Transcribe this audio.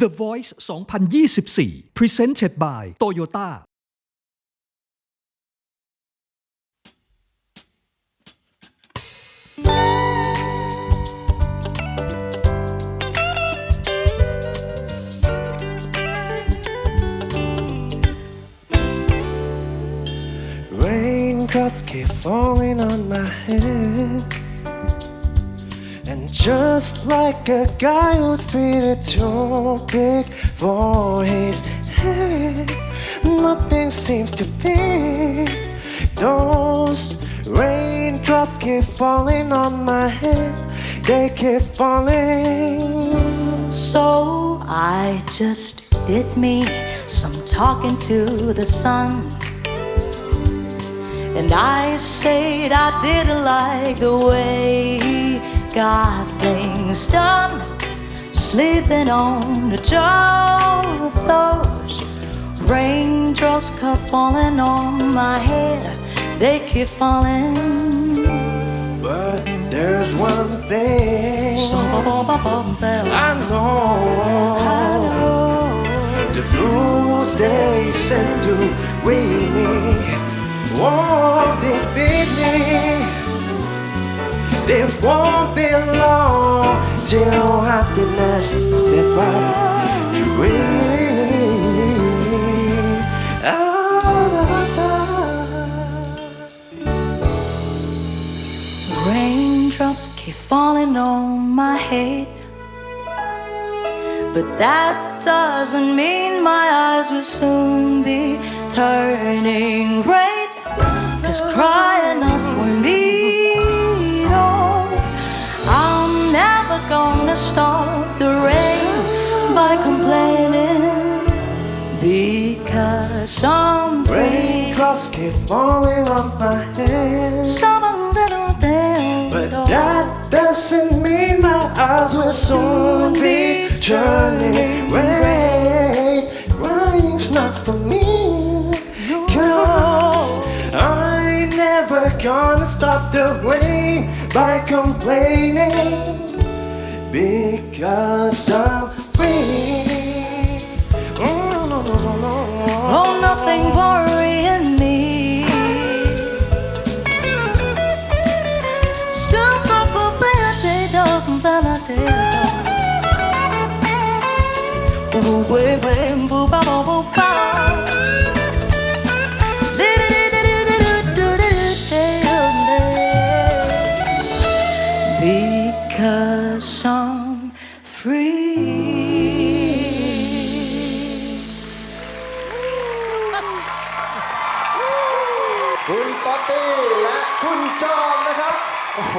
The Voice 2024 Presented by Toyota Raindrops keep falling on my head, and just like a guy would feed it too big for his head, nothing seems to be. Those raindrops keep falling on my head, they keep falling. So I just did me some talking to the sun, and I said I didn't like the way he got things done, sleeping on the job. Those raindrops keep falling on my head, they keep falling. But there's one thing I know, the blues they send to weed me won't defeat me. They won't be long till happiness that by dream. Raindrops keep falling on my head, but that doesn't mean my eyes will soon be turning red. 'Cause crying not for me, no. I'm never gonna stop the rain by complaining, because some Raindrops keep falling on my head, some little thing, but that doesn't mean my eyes will soon be turning red. Crying's not for me, 'cause I'm never gonna stop the rain by complaining, because I'm free. oh, nothing worrying me. Because I'm free. คุณป๊อปปี้และคุณจอมนะครับโอ้โห